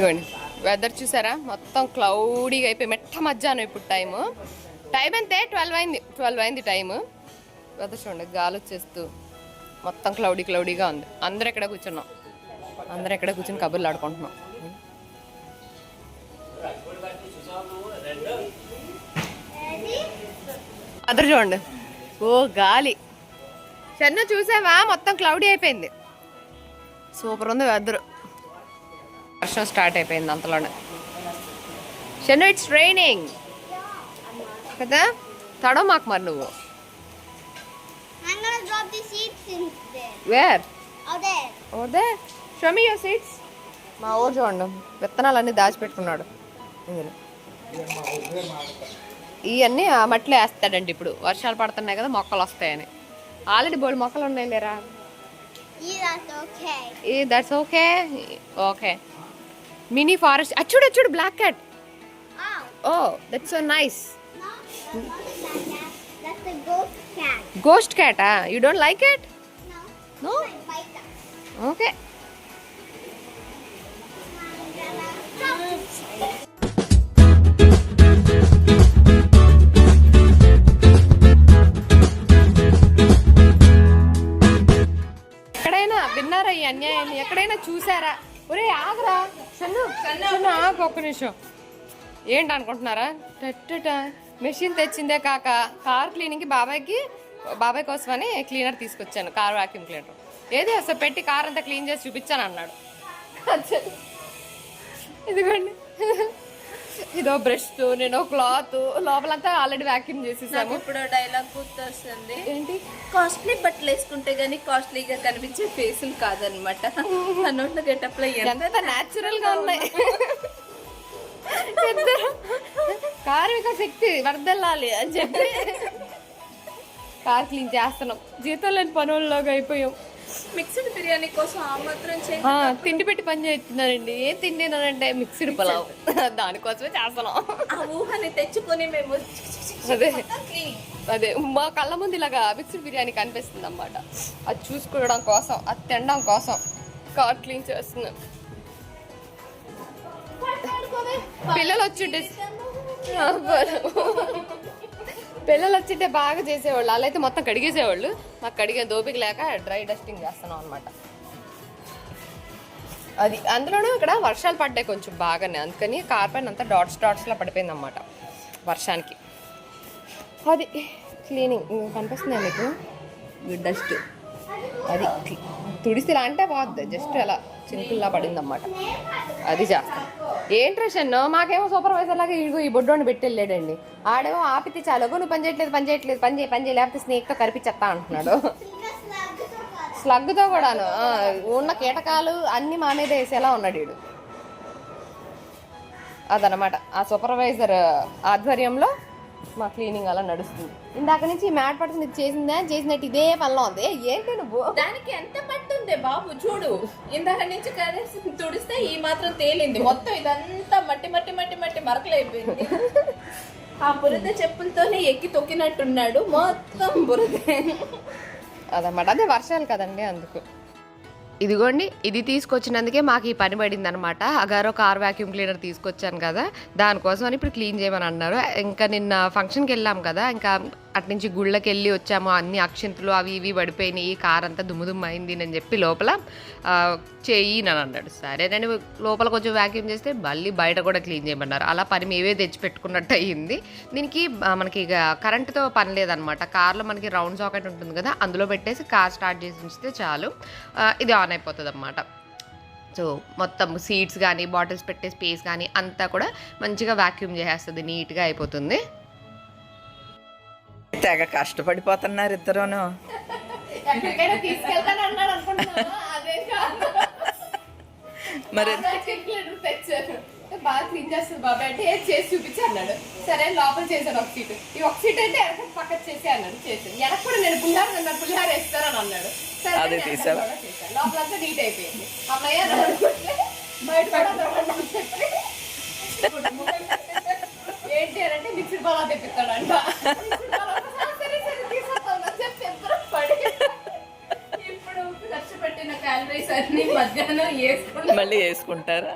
ఇవ్వండి వెదర్ చూసారా, మొత్తం క్లౌడీగా అయిపోయి మెట్ట మధ్యాహ్నం. ఇప్పుడు టైం అంతే 12 అయింది టైము. వెదర్ చూడండి, గాలి వచ్చేస్తూ మొత్తం క్లౌడీగా ఉంది. అందరూ ఎక్కడ కూర్చుని కబుర్లు ఆడుకుంటున్నాం. అందరు చూడండి, ఓ గాలి. చెన్ను చూసావా, మొత్తం క్లౌడీ అయిపోయింది. సూపర్ ఉంది వెదర్. వర్షం స్టార్ట్ అయిపోయింది అంతలోనే. చెన్ను ఇట్స్ రైనింగ్ కదా, తడవ మాకు మరి నువ్వు. వేర్ ఓదే షో మీ యువర్ సీడ్స్. మా ఊరు చూడండి, విత్తనాలన్నీ దాచిపెట్టుకున్నాడు. ఇవన్నీ ఆ మట్టిలో వేస్తాడండి. ఇప్పుడు వర్షాలు పడుతున్నాయి కదా, మొక్కలు వస్తాయని. ఆల్రెడీ బోల్డ్ మొక్కలు ఉన్నాయి లేరా. That's okay. Okay mini forest. చూడు black cat. Oh that's so nice. Ghost క్యాటా? You don't like it? No. Okay. ఎక్కడైనా విన్నారా ఈ అన్యాయాన్ని? ఎక్కడైనా చూసారా? ఒరే ఆగరా సన్ను, ఆగు ఒక్క నిమిషం. ఏంటి అనుకుంటున్నారా? మెషిన్ తెచ్చిందే కాక కార్ క్లీనింగ్కి బాబాయ్ కోసమని క్లీనర్ తీసుకొచ్చాను. Car vacuum cleaner. ఏది అసలు పెట్టి కార్ అంతా క్లీన్ చేసి చూపించాను అన్నాడు. ఇదిగోండి, ఇదో బ్రష్, నేను క్లాత్, లోపలంతా ఆల్రెడీ వాక్యూమ్ చేసేసాము. ఇప్పుడు డైలాగ్ గుర్తొస్తుంది. ఏంటి? కాస్ట్లీ బట్టలు వేసుకుంటే గానీ కాస్ట్లీగా కనిపించే ఫేసులు కాదనమాట. అన్నోట్ల గెటప్ లో ఎంత న్యాచురల్ గా ఉన్నాయి. కార్మిక శక్తి వర్దల్లాలి అని చెప్పి కార్ క్లీన్ చేస్తున్నాం. జీతం లేని పనుల్లోగా అయిపోయాం. మిక్స్డ్ బిర్యానీ కోసం ఆ మాత్రం తిండి పెట్టి పని చేస్తున్నానండి. ఏం తిండినానంటే మిక్స్డ్ పలావ్, దానికోసమే చేస్తున్నాం. ఆ ఊహని తెచ్చుకొని మేము అదే మా కళ్ళ ముందు ఇలాగా మిక్స్డ్ బిర్యానీ కనిపిస్తుంది అన్నమాట. అది చూసుకోవడం కోసం, అది తినడం కోసం కార్ క్లీన్ చేస్తున్నాం. పిల్లలు వచ్చింటే బాగా చేసేవాళ్ళు. అలా అయితే మొత్తం కడిగేసేవాళ్ళు. మాకు కడిగే దోపిక లేక డ్రై డస్టింగ్ చేస్తున్నాం అనమాట. అది అందులోనూ ఇక్కడ వర్షాలు పడ్డాయి కొంచెం బాగానే, అందుకని కార్పెట్ అంతా డాట్స్లా పడిపోయింది అన్నమాట వర్షానికి. అది క్లీనింగ్ కనిపిస్తుంది మీకు, డస్ట్ అది తుడిసిలా అంటే పోద్ది, జస్ట్ అలా చినుకుల్లా పడిందన్నమాట. అది చేస్తాం. ఏంటి రేషన్ మాకేమో సూపర్వైజర్ లాగా ఈ బొడ్డోని పెట్టి వెళ్ళాడండి. ఆడేమో ఆపితే చాలు, నువ్వు పని చేయట్లేదు పని చేయి లేకపోతే స్నేక్తో కరిపించేస్తా అంటున్నాడు. స్లగ్తో కూడాను ఉన్న కీటకాలు అన్ని మా మీద వేసేలా ఉన్నాడు వీడు. అదనమాట ఆ సూపర్వైజర్ ఆధ్వర్యంలో మా క్లీనింగ్ అలా నడుస్తుంది. ఇందాక నుంచి మ్యాట్ పడుతుంది, ఇది చేసినట్టు ఇదే పనిలో ఉంది. ఏంటి నువ్వు? దానికి ఎంత పట్టుంది బాబు చూడు. ఇందాక నుంచి తుడిస్తే ఈ మాత్రం తేలింది. మొత్తం ఇదంతా మట్టి మరకలు అయిపోయింది. ఆ బురద చెప్పులతోనే ఎక్కి తొక్కినట్టున్నాడు, మొత్తం బురదే అదన్నమాట. అదే వర్షాలు కదండి అందుకు. ఇదిగోండి, ఇది తీసుకొచ్చినందుకే మాకు ఈ పని పడింది అనమాట. అగారో కార్ వాక్యూమ్ క్లీనర్ తీసుకొచ్చాను కదా, దానికోసం అని ఇప్పుడు క్లీన్ చేయమని అన్నారు. ఇంకా నిన్న ఫంక్షన్కి వెళ్ళాం కదా, ఇంకా అట్నుంచి గుళ్ళకి వెళ్ళి వచ్చాము. అన్ని అక్షింతలు అవి ఇవి పడిపోయినాయి, కార్ అంతా దుమ్ము అయింది అని చెప్పి లోపల చెయ్యి అని అన్నాడు. సరే నేను లోపల కొంచెం వాక్యూమ్ చేస్తే మళ్ళీ బయట కూడా క్లీన్ చేయమన్నారు. అలా పని మేమే తెచ్చి పెట్టుకున్నట్టు అయ్యింది. దీనికి మనకి ఇక కరెంటుతో పని లేదనమాట. కార్లో మనకి రౌండ్ సాకెట్ ఉంటుంది కదా, అందులో పెట్టేసి కార్ స్టార్ట్ చేసి ఉంచితే చాలు, ఇది ఆన్ అయిపోతుంది అన్నమాట. సో మొత్తం సీట్స్ కానీ బాటిల్స్ పెట్టే స్పేస్ కానీ అంతా కూడా మంచిగా వాక్యూమ్ చేసేస్తుంది, నీట్గా అయిపోతుంది. తెగ కష్టపడిపోతున్నారు ఇద్దరును. మరి బాగా క్లీన్ చేస్తుంది బాబాయ్ అంటే చేసి చూపించి అన్నాడు. సరే లోపల చేశాను ఒక సీట్, ఈ ఒక సీట్ అయితే ఎనక పక్క చేసి అన్నాడు. చేసాను వెనక కూడా నేను పులిహార వేస్తారని అన్నాడు. సరే లోపలంతా నీట్ అయిపోయింది. అమ్మయ్య బయట ఏంటి అంటే మిక్సీ బాగా తెప్పిస్తాడంట. ఇప్పుడు ఖర్చు పెట్టిన క్యాలరీస్ అన్ని మధ్యాహ్నం మళ్ళీ వేసుకుంటారా?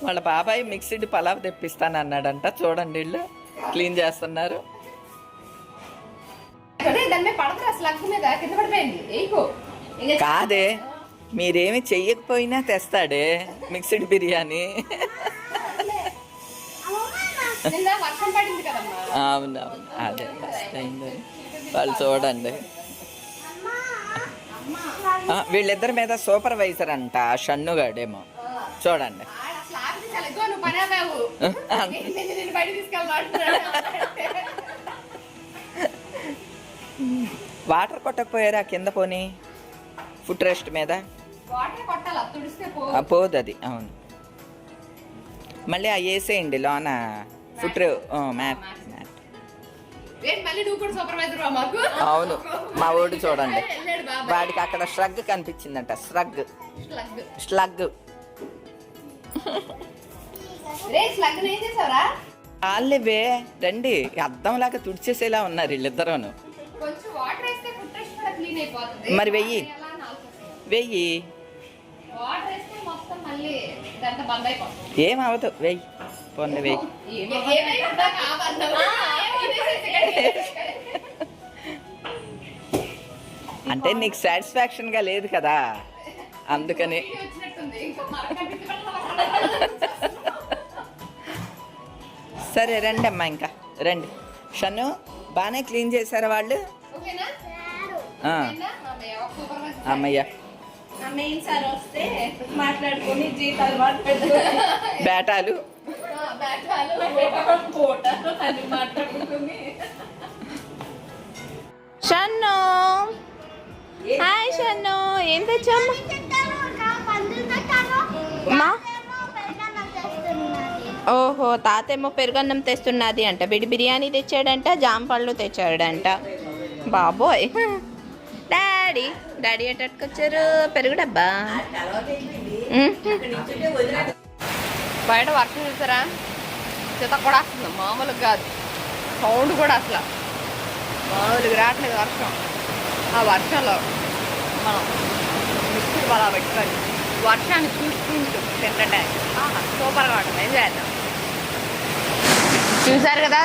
వాళ్ళ బాబాయ్ మిక్స్డ్ పలావ్ తెప్పిస్తాను అన్నాడంట. చూడండి వీళ్ళు క్లీన్ చేస్తున్నారు. దాని మీద పడతారు అసలు అగ్గు మీద కింద పడిపోయింది ఏకో కాదే, మీరేమి చెయ్యకపోయినా తెస్తాడే మిక్స్డ్ బిర్యానీ. నిన్న వర్షం పడింది కదమ్మా. అవునవును, అదే ఫస్ట్ అయిందని వాళ్ళు చూడండి. వీళ్ళిద్దరి మీద సూపర్వైజర్ అంట షన్నుగాడేమో. చూడండి వాటర్ కొట్టకపోయారా కింద పోనీ ఫుట్ రెస్ట్ మీద పోదు అది. అవును, మళ్ళీ ఆ వేసేయండి లోన ఫుట్ మ్యాట్. అవును, మా ఓడి చూడండి, వాడికి అక్కడ స్ట్రగ్ కనిపించిందంట. స్లగ్ వాళ్ళవే రండి, అద్దంలాగా తుడిచేసేలా ఉన్నారు వీళ్ళిద్దరూను. మరి వెయ్యి ఏమవదు, వెయ్యి పొండి వెయ్యి. అంటే నీకు సాటిస్ఫాక్షన్ గా లేదు కదా అందుకని. సరే రండి అమ్మా, ఇంకా రండి. షన్ను బాగానే క్లీన్ చేశారా వాళ్ళు? అమ్మయ్య బేటాలు షన్ను, హాయ్ షన్ను, ఏం తెచ్చాము? ఓహో, తాతేమో పెరుగన్నం తెస్తున్నది అంట, బిర్యానీ తెచ్చాడంట, జామ పళ్ళు తెచ్చాడంట. బాబోయ్, డాడీ ఎట్టకొచ్చారు? పెరుగు డబ్బా. బయట వర్షం చూసారా? చేత కూడా వస్తుంది, మామూలుగా కాదు. సౌండ్ కూడా అసలు మామూలుగా రావట్లేదు వర్షం. ఆ వర్షంలో మనం మిక్సీ అలా పెట్టుకొని వర్షాన్ని చూసుకుంటూ తింటే సూపర్గా ఉంటుంది. ఏం చేద్దాం. చూసారు కదా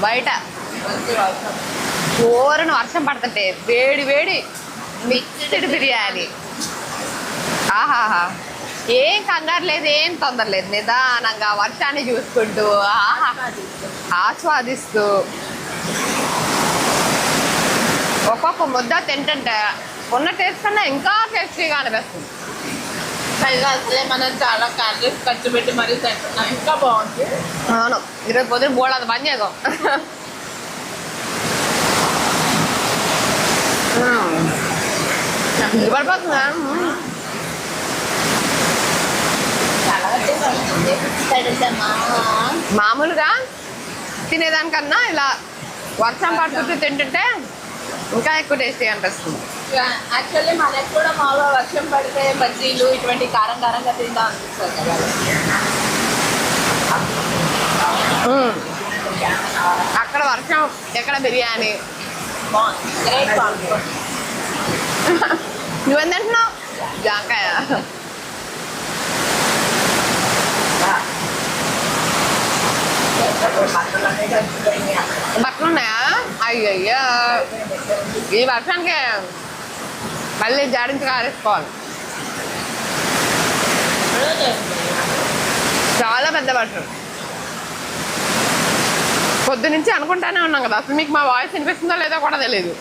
బయట ఓరని వర్షం పడుతుంటే వేడి వేడి మిక్స్డ్ బిర్యానీ. ఆహాహా, ఏం కంగారు లేదు, ఏం తొందర లేదు, నిదానంగా వర్షాన్ని చూసుకుంటూ ఆస్వాదిస్తూ ఒక్కొక్క ముద్ద తింటుంటే ఉన్న టేస్ట్ కన్నా ఇంకా టేస్టీగా అనిపిస్తుంది. మనం చాలా క్యాలరీస్ ఖర్చు పెట్టి మరీ తింటున్నాం, ఇంకా బాగుంది. అవును, ఈరోజు పొద్దున బోర్డు బంద్ చేద్దాం. పడిపోతుందా? మామూలుగా తినేదానికన్నా ఇలా వర్షం పడుతుంటే తింటుంటే ఇంకా ఎక్కువ టేస్టీ అనిపిస్తుంది. యాక్చువల్లీ మనకు కూడా మామూలుగా వర్షం పడితే బజ్జీలు ఇటువంటి కారం కారంగా తిందాం అనిపిస్తుంది కదా. అక్కడ వర్షం, ఎక్కడ బిర్యానీ. నువ్వేం తింటున్నావు? జాంకాయ. బట్టలు ఉన్నాయా? అయ్యయ్యా, ఈ వర్షానికి మళ్ళీ జాడించి కారేసుకోవాలి. చాలా పెద్ద వర్షం. పొద్దు నుంచి అనుకుంటానే ఉన్నాం కదా, అసలు మీకు మా వాయిస్ వినిపిస్తుందో లేదో కూడా తెలియదు.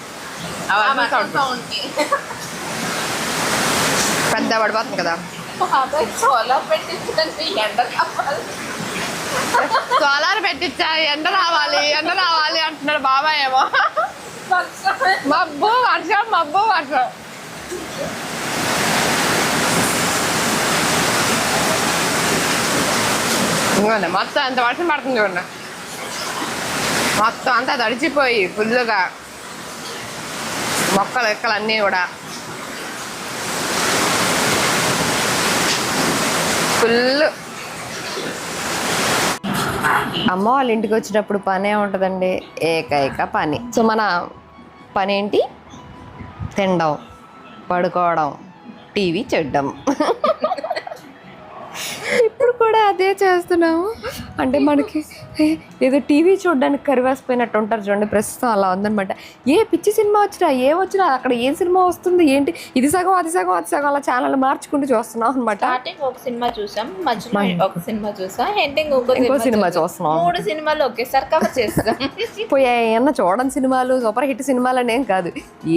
పెద్ద పడిపోతుంది కదా. సోలార్ పెట్టించా, ఎండ రావాలి అంటున్నాడు బాబాయ్ ఏమో. మబ్బు వర్షం. ఇంకోండి మొత్తం ఎంత వర్షం పడుతుంది చూడండి. మొత్తం అంతా తడిచిపోయి ఫుల్గా మొక్కలు ఎక్కలు అన్నీ కూడా ఫుల్. అమ్మ వాళ్ళ ఇంటికి వచ్చినప్పుడు పనే ఉంటుందండి, ఏకైక పని. సో మన పని ఏంటి? తినడం, పడుకోవడం, టీవీ చూడడం. ఇప్పుడు కూడా అదే చేస్తున్నాము అంటే మనకి ఏదో టీవీ చూడడానికి కరివేసిపోయినట్టు ఉంటారు చూడండి, ప్రస్తుతం అలా ఉందనమాట. ఏ పిచ్చి సినిమా వచ్చినా ఏమొచ్చినా అక్కడ ఏం సినిమా వస్తుంది ఏంటి, ఇది సగం అది సగం అది సగం అలా ఛానల్ మార్చుకుంటూ చూస్తున్నాం అనమాట. స్టార్టింగ్ ఒక సినిమా చూసాం, మధ్యలో ఒక సినిమా చూసాం, ఎండింగ్ ఇంకో సినిమా చూస్తున్నాం. 3 సినిమాలు ఒకేసారి కవర్ చేస్తాం. ఏమన్నా చూడని సినిమాలు సూపర్ హిట్ సినిమాలు అనేం కాదు,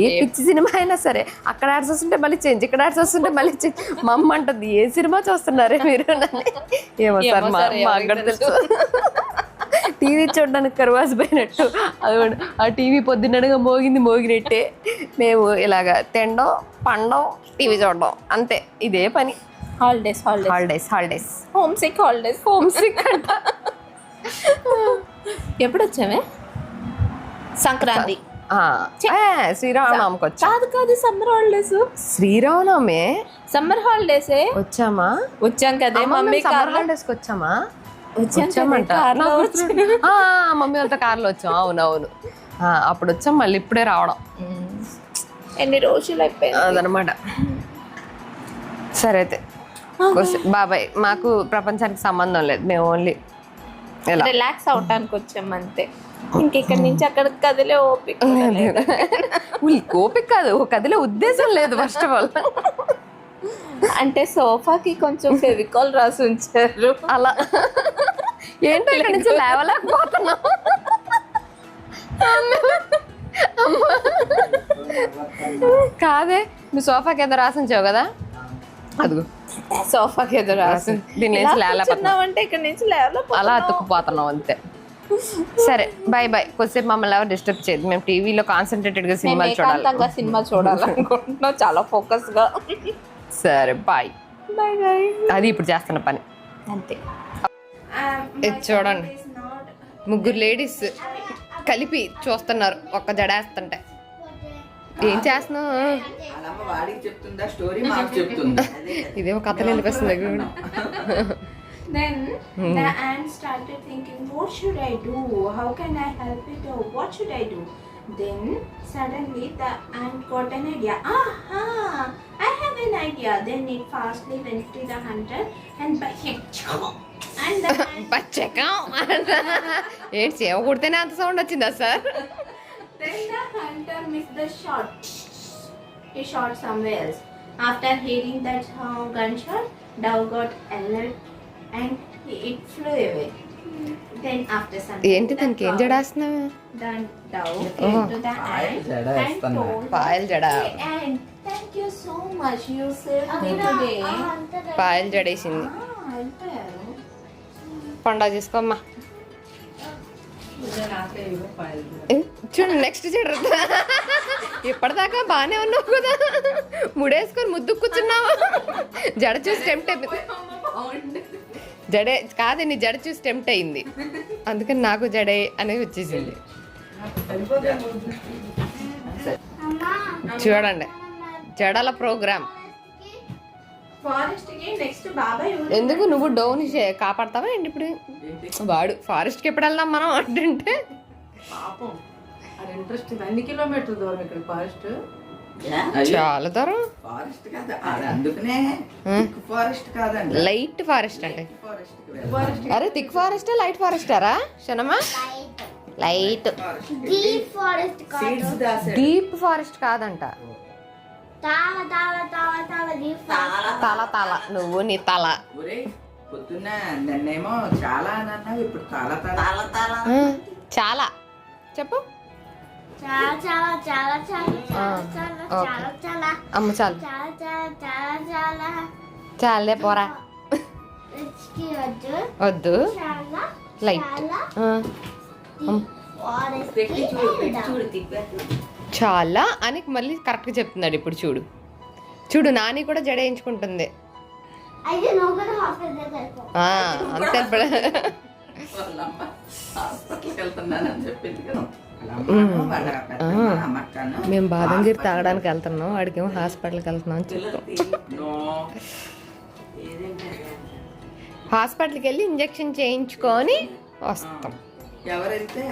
ఏ పిచ్చి సినిమా అయినా సరే అక్కడ యాడ్స్ వస్తుంటే మళ్ళీ చేంజ్, ఇక్కడ యాడ్స్ వస్తుంటే మళ్ళీ చేంజ్. మా అమ్మ అంటుంది ఏ సినిమా చూస్తున్నారే మీరు? ఏమో సార్ మా అక్కడ తెలుసు, టీవీ చూడడానికి కరువాసిపోయినట్టు అది ఆ టీవీ పొద్దున్నగా మోగినట్టే మేము ఇలాగా తినడం పండడం టీవీ చూడడం అంతే, ఇదే పని. హాలిడేస్ హోమ్ సిక్ అంట. ఎప్పుడు వచ్చామే? సంక్రాంతి, శ్రీరామనవమికి వచ్చా. కాదు summer holidays. Sriramanavami summer holidays వచ్చామా? వచ్చాం కదా మమ్మీ. సమ్మర్ హాలిడేస్కి వచ్చామా? వచ్చామంట. మమ్మీ వాళ్ళతో కార్లో వచ్చాం. అవునవును, అప్పుడు వచ్చాం, మళ్ళీ ఇప్పుడే రావడం. ఎన్ని రోజులు అయిపోయింది అదనమాట. సరే అయితే బాబాయ్, మాకు ప్రపంచానికి సంబంధం లేదు, మేము ఓన్లీ రిలాక్స్ అవటానికి వచ్చాం అంతే. ఇంకెక్కడి నుంచి అక్కడ కదిలే ఓపిక ఓపిక కాదు, కదిలే ఉద్దేశం లేదు ఫస్ట్ ఆఫ్ ఆల్. అంటే సోఫాకి కొంచెం ఫెవికాల్ రాసి ఉంచారు అలా. ఏంటో ఇక్కడ నుంచి లేవలేకపోతున్నాం. కాదే, నువ్వు సోఫాకి ఏదో రాసి ఉంచావు కదా, అదిగో సోఫాకి ఏదో రాసి దీని నుంచి లేకపోతున్నావు అంటే ఇక్కడ నుంచి లేవలేకపోతున్నాం, అలా అతుక్కుపోతున్నాం అంతే. సరే బాయ్ బాయ్. కొద్దిసేపు మమ్మల్ని ఎవరు డిస్టర్బ్ చేయదు, మేము టీవీలో కాన్సన్ట్రేటెడ్ గా సినిమా చూడాలనుకుంటున్నాం, చాలా ఫోకస్ గా. సరే బాయ్. Bye bye. అది ఇప్పుడు చేస్తున్న పని అంతే. ఇది చూడండి, 3 లేడీస్ కలిపి చూస్తున్నారు ఒక్క జడేస్తుంటే. ఏం చేస్తున్నావు? ఇదేమో కథలు అనిపిస్తుంది. Then the ant started thinking, what should I do? How can I help it? Or what should I do? Then suddenly the ant got an idea. Aha! I have an idea. Then it fastly went to the hunter and bit him. And the ant ఏంటి సేవ కుడితేనే అంత sound వచ్చిందా sir? Then the hunter missed the shot. He shot somewhere else. After hearing that gunshot, dove got alert and it flew away. Then after some ఏంటి దానికి ఏం జడేస్తున్నావు? the dove came to the ant and told Payal జడ. "Hey ant, thank you so much. You saved me today." Payal జడేసింది. అయిపోయారు. పండుగ చేసుకోమ్మా. చూడండి next జడ. ఇప్పటిదాకా బాగానే ఉన్నావు కదా, ముడేసుకొని ముద్దు కూర్చున్నావు. జడ చూసి టెంప్ట్ అయిపోయింది. జడే కాదు, నీ జడ చూసి టెంప్ట్ అయింది, అందుకని నాకు జడే అనేది వచ్చేసింది. చూడండి జడల ప్రోగ్రామ్. ఫారెస్ట్ కి నెక్స్ట్ బాబాయ్ ఎందుకు నువ్వు డౌన్ కాపాడతావా ఏంటి? ఇప్పుడు వాడు ఫారెస్ట్కి ఎప్పుడు వెళ్దాం మనం అంటుంటే పాపం అది ఇంట్రెస్ట్. అన్ని కిలోమీటర్ల దూరం ఇక్కడ ఫారెస్ట్, చాలా దూరం. ఫారెస్ట్ కాదు అది, అందుకనే ఫారెస్ట్ కాదండి, లైట్ ఫారెస్ట్ అంటే. ఫారెస్ట్ అరే థిక్ ఫారెస్ట్ లైట్ ఫారెస్టారా శనమా? లైట్. డీప్ ఫారెస్ట్ కాదు, సీడ్స్ దాసే డీప్ ఫారెస్ట్ కాదంట. తాళ తాళ తాళ తాళ డీప్ ఫారెస్ట్. తల తల నువ్వు నీ తల. ఒరే పొద్దున్న నన్నేమో చాలా అని అన్నావు, ఇప్పుడు తాళ తాళ తాళ చాలా చెప్పు. చాలా చాలా చాలా చాలా చాలా చాలా చాలా అమ్మ చాలు చాలా చాలా చాలా చాలా చాలే పోరా. రిచ్కి వద్దు, వద్దు చాలా లైట్. ఫారెస్ట్. చాలా అని మళ్ళీ కరెక్ట్గా చెప్తున్నాడు. ఇప్పుడు చూడు చూడు, నాని కూడా జడేయించుకుంటుంది. అయితే నువ్వు కూడా హాస్పిటల్ వెళ్ళిపో. అంతే. ఇప్పుడు హాస్పిటల్కి వెళ్తున్నానని చెప్పింది కదా. మేము బాదంగిరి తాగడానికి వెళ్తున్నాం, వాడికేమో హాస్పిటల్కి వెళ్తున్నాం అని చెప్తాం. హాస్పిటల్కి వెళ్ళి ఇంజెక్షన్ చేయించుకొని వస్తాం. ఎవరైతే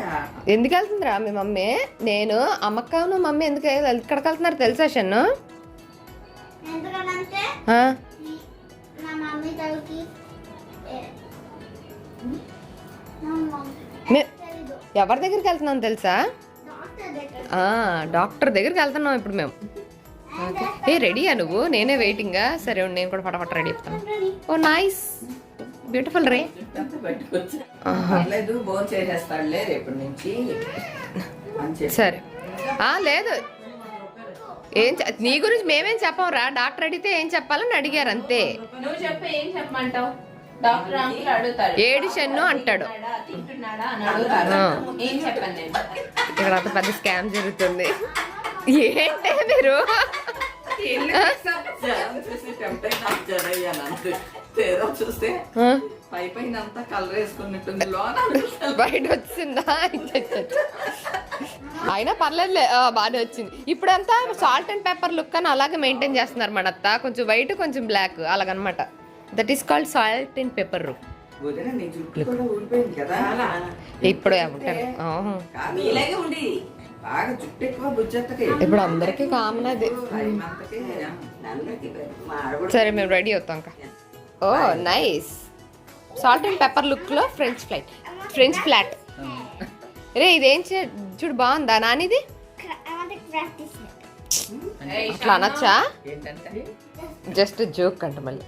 ఎందుకు వెళ్తుందిరా మీ మమ్మీ? నేను అమ్మక్కను మమ్మీ ఎందుకు ఎక్కడికి వెళ్తున్నారు తెలుసా షన్ను? ఎందుకంటే మా మమ్మీ తలకి మే- ఎవరి దగ్గరికి వెళ్తున్నాం తెలుసా? డాక్టర్ దగ్గరికి వెళ్తున్నాం ఇప్పుడు మేము. ఓకే. ఏ రెడీయా నువ్వు? నేనే వెయిటింగా. సరే ఉండు, నేను కూడా ఫటాఫట్ రెడీ చెప్తాను. ఓ నైస్, బ్యూటిఫుల్ రే. పర్లేదు, భోజనం చేసేస్తాడులే రేపటి నుంచి అని చెప్పి. సరే. లేదు, నీ గురించి మేమేం చెప్పంరా. డాక్టర్ అడిగితే ఏం చెప్పాలని అడిగారు అంతే. నువ్వు చెప్పు, ఏం చెప్పమంటావు? డాక్టర్ అంకుల్ అడుగుతాడు, ఏడిషన్ను అంటాడు. తింటున్నాడా అని అడుగుతాడు. ఏం చెప్పండి నేను? ఇక్కడ అంత పెద్ద స్కామ్ జరుగుతుంది. ఏంటే మీరు? చూస్తే పై పైన అంతా కలర్ వేసుకున్నట్టుంది, లోన బయట వచ్చిందా? అయినా పర్లేదులే, బాగానే వచ్చింది. ఇప్పుడంతా సాల్ట్ అండ్ పెప్పర్ లుక్ అని అలాగే మెయింటైన్ చేస్తున్నారు మన అత్త. కొంచెం వైట్ కొంచెం బ్లాక్ అలాగనమాట. That is called salt and pepper look. ఊడిపోయింది కదా, ఇప్పుడు ఏమంటారు? ఇలాగే ఉండి బాగా జుట్టు ఎక్కువ బుజ్జెత్తకి. ఇప్పుడు అందరికీ కామన్ అది. సరే మేము రెడీ అవుతాం. Oh nice, salt and pepper look లో ఫ్రెంచ్ ఫ్లాట్. రే ఇదేం చూడు, బాగుందా నానిది? అట్లా అనొచ్చా? జస్ట్ జోక్ అంట. మళ్ళీ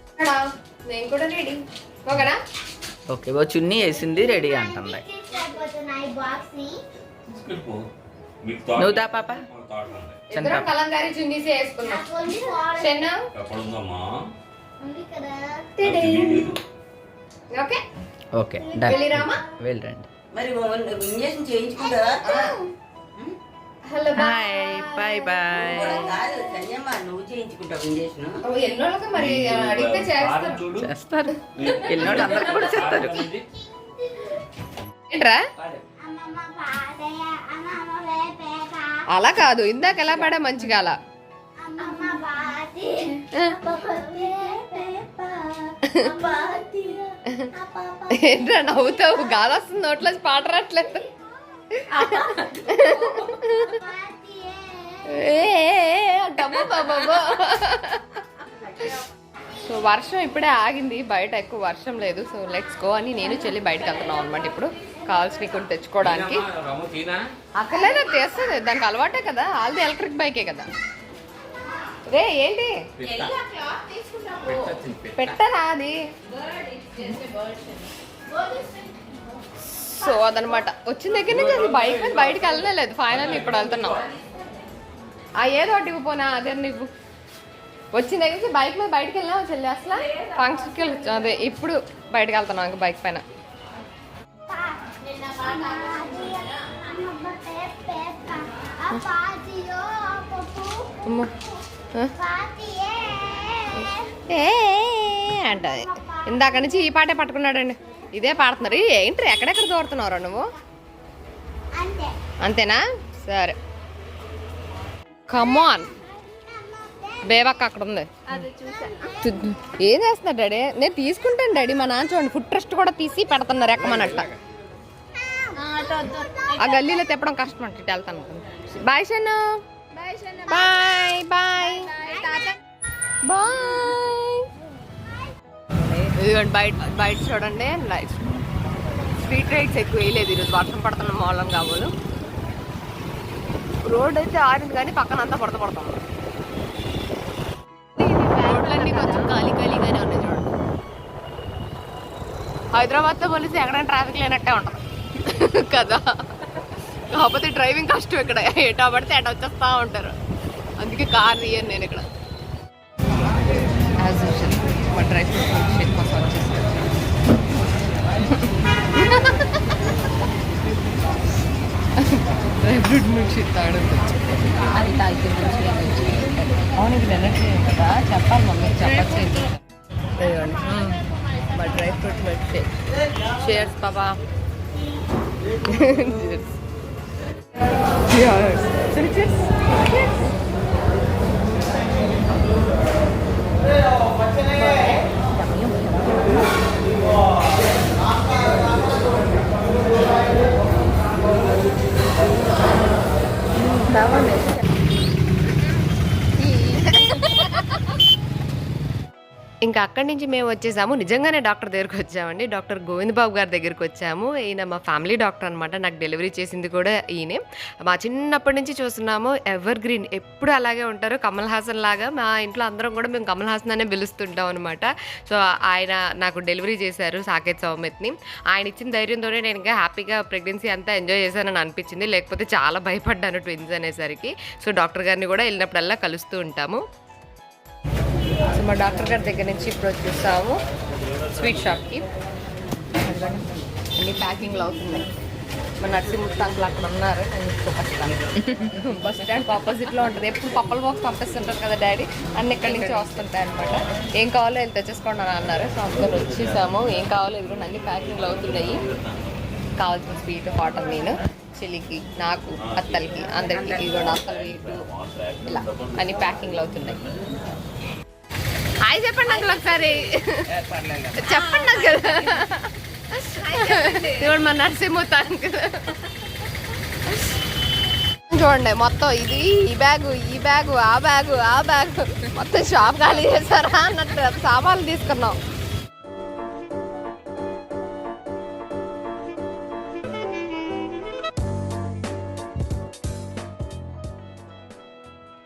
నేను కూడా రెడీ. ఓకేనా? ఓకే, ఓ చున్నీ వేసింది, రెడీ అంటుంది. నువ్వు దా పాప. ఇద్దరం కలంకారీ చున్నీసే వేసుకున్నాం. చెన్ను ఓకే ఓకే, వెళ్ళిరామా? వెళ్ళండి. మరి ఇంజక్షన్ చేయించుకుంటారా? Hello bye bye bye. కాదు సంజమ్మ, నువ్వు చేయించుకుంటావు ఇంజక్షన్? ఎన్నోళ్ళకి మరి అడిగితే చేస్తాను. చేస్తారు, ఎన్నోళ్ళు అందరికి కూడా చేస్తారు. ఏంట్రా అలా కాదు, ఇందాక ఎలా పడా మంచిగా అలా. ఏంట్రా నవ్వుతావు? గాలి వస్తుంది నోట్లో, పాట రావట్లేదు. సో వర్షం ఇప్పుడే ఆగింది, బయట ఎక్కువ వర్షం లేదు. సో లెట్స్ గో అని నేను చెల్లి బయటకు వెళ్తున్నాం అనమాట. ఇప్పుడు కావాల్సిన కొన్ని తెచ్చుకోవడానికి. అక్కర్లేదు, తెస్తుంది, దానికి అలవాటే కదా. ఆల్ది ఎలక్ట్రిక్ బైకే కదా. రే ఏంటి పెట్టరా అది? సో అదనమాట, వచ్చిన దగ్గర నుంచి అసలు బైక్ మీద బయటకు వెళ్ళలేదు. ఫైనల్ ఇప్పుడు వెళ్తున్నాం. ఏదో ఒకటి ఇవ్వపోనా, అదే నువ్వు వచ్చిన దగ్గర నుంచి బైక్ మీద బయటకు వెళ్ళినా చెల్లి. అసలు ఫంక్షన్కి వెళ్ళి అదే ఇప్పుడు బయటకు వెళ్తున్నాం ఇంకా బైక్ పైన. అంటది. ఇందాక నుంచి ఈ పాటే పట్టుకున్నాడండి, ఇదే పాడుతున్నారు. ఏంటి ఎక్కడెక్కడ దూరుతున్నారా నువ్వు? అంతేనా? సరే కమాన్. బేబక్క అక్కడ ఉంది. ఏం చేస్తున్నారు డాడీ? నేను తీసుకుంటాను డాడీ. మా నాన్న చూడండి, ఫుడ్ ట్రస్ట్ కూడా తీసి పెడుతున్నారు ఎక్కమనట్ట. ఆ గల్లీలో తిప్పడం కష్టం అంటే ఇటు వెళ్తాను. Bye Shannu. Bye bye bye. ఇదిగోండి బయట చూడండి. స్ట్రీట్ లైట్స్ ఎక్కువ వేయలేదు ఈరోజు, వర్షం పడుతున్న మూలం కాబోలు. రోడ్ అయితే ఆరింది కానీ పక్కన అంతా పడుతుంది. రోడ్లన్నీ కొంచెం ఖాళీగానే ఉన్నాయి చూడండి. హైదరాబాద్తో పోలీసు ఎక్కడైనా ట్రాఫిక్ లేనట్టే ఉంటుంది కదా. కాకపోతే డ్రైవింగ్ కష్టం ఇక్కడ, ఎటా పడితే ఎట వచ్చేస్తూ ఉంటారు. అందుకే కార్ తీయను నేను ఇక్కడ. యాజ్ యూజువల్ మా డ్రై ఫ్రూట్ మిల్క్ షేక్ కోసం వచ్చేసాను. డ్రై ఫ్రూట్ మిల్క్ షేక్ తాగడం అది తాగితే అవును, ఇది ఎనర్జీ కదా. చెప్పాలి మమ్మీ, చెప్పచ్చు. మా dry fruit milk shake. Shares పాపా. Cheers. Cheers. Cheers. ఇంకా అక్కడి నుంచి మేము వచ్చేసాము. నిజంగానే డాక్టర్ దగ్గరికి వచ్చామండి. డాక్టర్ గోవింద్ బాబు గారి దగ్గరికి వచ్చాము. ఈయన మా ఫ్యామిలీ డాక్టర్ అనమాట. నాకు డెలివరీ చేసింది కూడా ఈయనే. మా చిన్నప్పటి నుంచి చూస్తున్నాము, ఎవర్ గ్రీన్, ఎప్పుడు అలాగే ఉంటారు. కమల్ హాసన్ లాగా మా ఇంట్లో అందరం కూడా మేము కమల్ హాసన్ అనే పిలుస్తుంటాం అనమాట. సో ఆయన నాకు డెలివరీ చేశారు, సాకేత్ సౌమిత్ని. ఆయన ఇచ్చిన ధైర్యంతోనే నేను ఇంకా హ్యాపీగా ప్రెగ్నెన్సీ అంతా ఎంజాయ్ చేశానని అనిపించింది. లేకపోతే చాలా భయపడ్డాను ట్విన్స్ అనేసరికి. సో డాక్టర్ గారిని కూడా వెళ్ళినప్పుడల్లా కలుస్తూ ఉంటాము. సో మా డాక్టర్ గారి దగ్గర నుంచి ఇప్పుడు వచ్చేసాము స్వీట్ షాప్కి. అన్ని ప్యాకింగ్లు అవుతున్నాయి. మా నర్సింహ అంకుల్ అక్కడ ఉన్నారు. బస్ స్టాండ్ ఆపోజిట్లో ఉంటుంది. ఎప్పుడు పప్పల బాక్స్ పంపిస్తుంటారు కదా డాడీ, అన్ని ఇక్కడి నుంచి వస్తుంటాయి అనమాట. ఏం కావాలో వెళ్ళి తెచ్చేసుకోండి అని అన్నారు. సో అందుకని వచ్చేసాము. ఏం కావాలో ఇదిగో అన్ని ప్యాకింగ్లు అవుతున్నాయి. కావాల్సిన స్వీట్ వాటర్, నేను చెల్లికి, నాకు, అత్తలకి, అందరికి ఇదిగో అత్తలు వీళ్ళు ఇలా అన్ని ప్యాకింగ్లు అవుతున్నాయి. హాయ్ చెప్పండి అంకుల్ ఒకసారి. చెప్పండి అంకుల్. చూడండి మా నరసింహ అంకుల్. చూడండి మొత్తం ఇది ఈ బ్యాగు ఆ బ్యాగు మొత్తం షాప్ ఖాళీ చేస్తారా అన్నట్టు సామాన్లు తీసుకున్నాం.